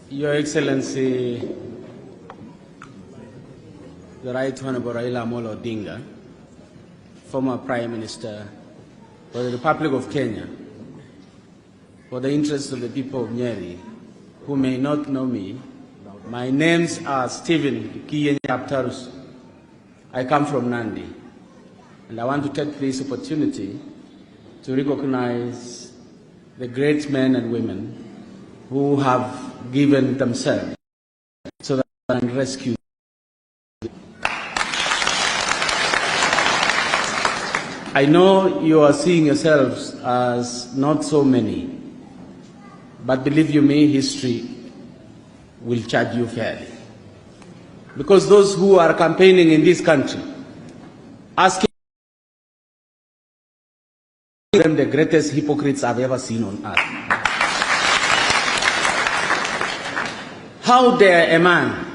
Your Excellency, the Right Honorable Raila Amolo Odinga, former Prime Minister for the Republic of Kenya, for the interests of the people of Nyeri, who may not know me, my names are Stephen Tarus. I come from Nandi, and I want to take this opportunity to recognize the great men and women who have given themselves so that I can rescue. I know you are seeing yourselves as not so many, but believe you me, history will charge you fairly. Because those who are campaigning in this country, asking them the greatest hypocrites I've ever seen on earth. How dare a man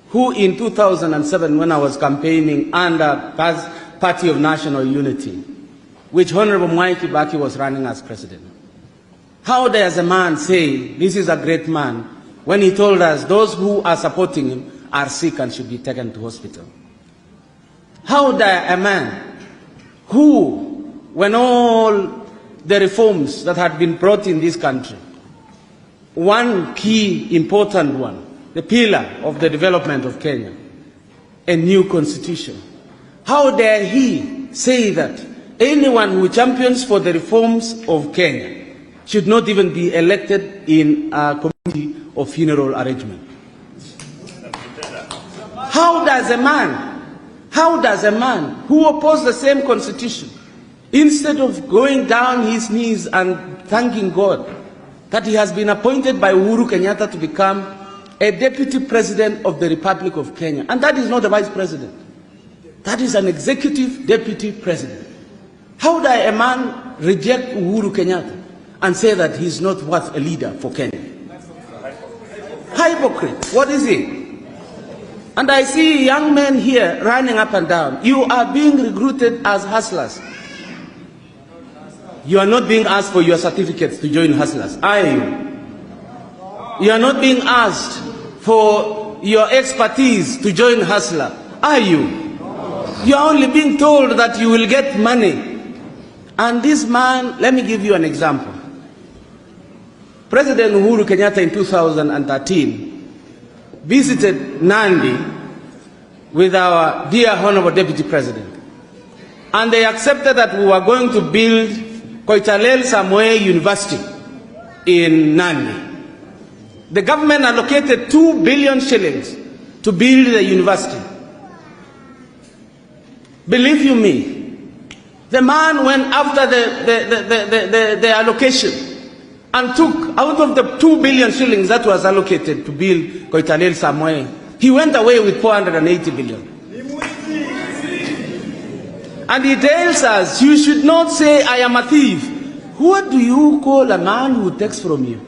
who in 2007, when I was campaigning under Party of National Unity, which Honorable Mwai Kibaki was running as president, how dares a man say this is a great man when he told us those who are supporting him are sick and should be taken to hospital? How dare a man who, when all the reforms that had been brought in this country, one key important one, the pillar of the development of Kenya, a new constitution, how dare he say that anyone who champions for the reforms of Kenya should not even be elected in a committee of funeral arrangement? How does a man who opposed the same constitution, instead of going down his knees and thanking God that he has been appointed by Uhuru Kenyatta to become a deputy president of the Republic of Kenya, and that is not a vice president, that is an executive deputy president, how does a man reject Uhuru Kenyatta and say that he's not worth a leader for Kenya? Hypocrite. What is he? And I see young men here running up and down. You are being recruited as hustlers. You are not being asked for your certificates to join hustlers, are you? You are not being asked for your expertise to join hustler, are you? You are only being told that you will get money. And this man, let me give you an example. President Uhuru Kenyatta in 2013 visited Nandi with our dear Honorable Deputy President. And they accepted that we were going to build Koitalel Samoei University in Nandi. The government allocated 2 billion shillings to build the university. Believe you me, the man went after the allocation and took out of the 2 billion shillings that was allocated to build Koitalel Samoei, he went away with 480 billion. And he tells us, you should not say, I am a thief. What do you call a man who takes from you?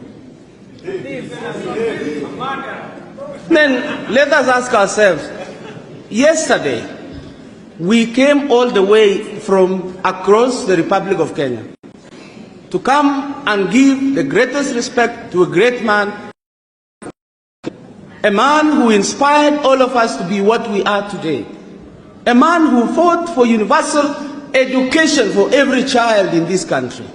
Then let us ask ourselves, yesterday, we came all the way from across the Republic of Kenya to come and give the greatest respect to a great man, a man who inspired all of us to be what we are today. A man who fought for universal education for every child in this country,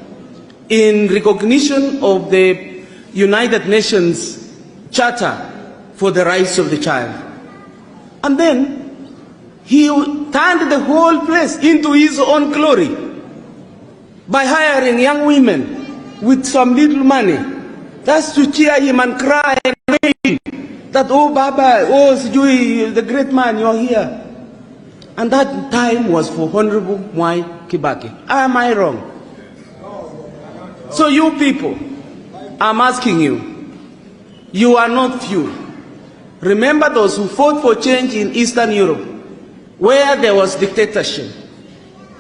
in recognition of the United Nations Charter for the Rights of the Child. And then he turned the whole place into his own glory by hiring young women with some little money. That's to cheer him and cry and wail that, oh Baba, oh Sijui, the great man, you're here. And that time was for Honorable Mwai Kibaki. Am I wrong? So you people, I'm asking you, you are not few. Remember those who fought for change in Eastern Europe, where there was dictatorship.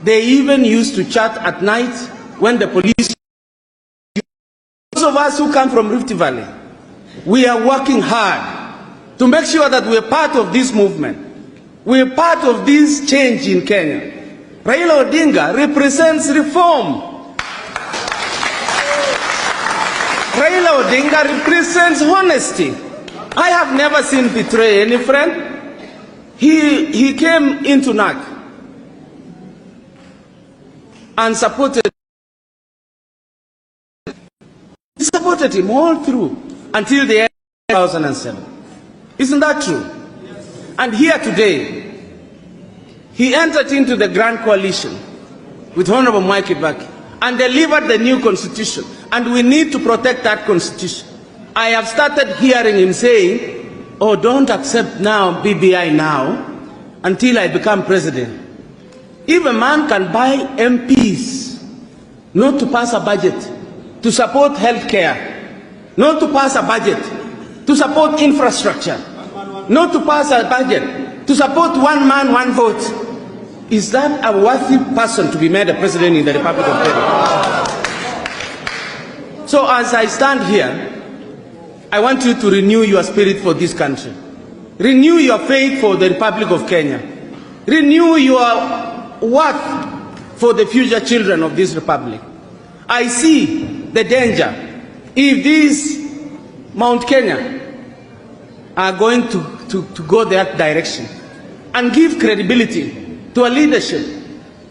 They even used to chat at night when the police... Those of us who come from Rift Valley, we are working hard to make sure that we are part of this movement. We are part of this change in Kenya. Raila Odinga represents reform. Raila Odinga represents honesty. I have never seen betray any friend. He came into NAC and supported him all through until the end of 2007. Isn't that true? Yes. And here today, he entered into the Grand Coalition with Honorable Mike Kibaki and delivered the new constitution. And we need to protect that constitution. I have started hearing him saying, oh, don't accept now BBI now until I become president. If a man can buy MPs not to pass a budget to support health care, not to pass a budget to support infrastructure, not to pass a budget to support one man, one vote, is that a worthy person to be made a president in the Republic of Kenya? So as I stand here, I want you to renew your spirit for this country. Renew your faith for the Republic of Kenya. Renew your worth for the future children of this republic. I see the danger if these Mount Kenya are going to go that direction and give credibility to a leadership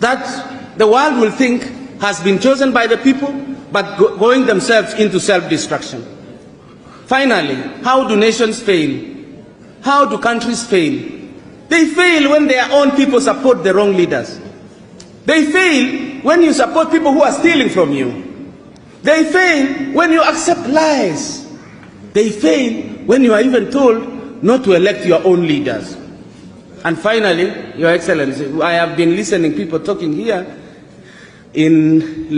that the world will think has been chosen by the people, but going themselves into self-destruction. Finally, how do nations fail? How do countries fail? They fail when their own people support the wrong leaders. They fail when you support people who are stealing from you. They fail when you accept lies. They fail when you are even told not to elect your own leaders. And finally, Your Excellency, I have been listening to people talking here in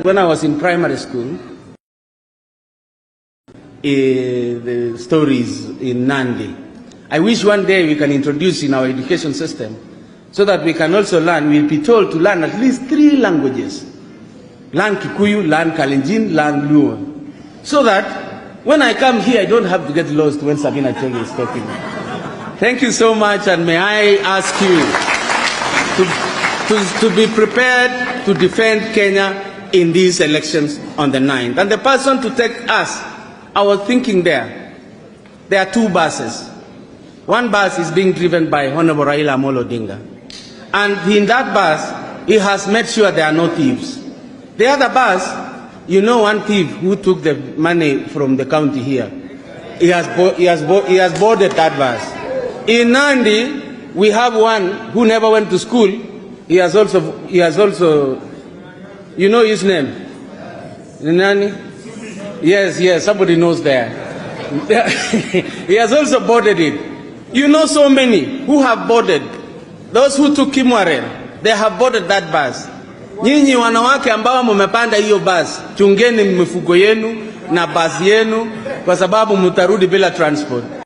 when I was in primary school, the stories in Nandi. I wish one day we can introduce in our education system so that we can also learn, we'll be told to learn at least 3 languages. Learn Kikuyu, learn Kalenjin, learn Luo. So that when I come here, I don't have to get lost when Sabina Chege is talking. Thank you so much, and may I ask you to be prepared to defend Kenya in these elections on the 9th. And the person to take us, I was thinking there are 2 buses. One bus is being driven by Honorable Raila Odinga. And in that bus, he has made sure there are no thieves. The other bus, you know one thief who took the money from the county here. He has boarded that bus. In Nandi, we have one who never went to school. He has also, you know his name? Nani? Yes, somebody knows there. He has also boarded it. You know so many who have boarded. Those who took Kimwaren, they have boarded that bus. Nyinyi wanawake ambao mmepanda hiyo bus, chungeni mifugo yenu na basi yenu kwa sababu mtarudi bila transport.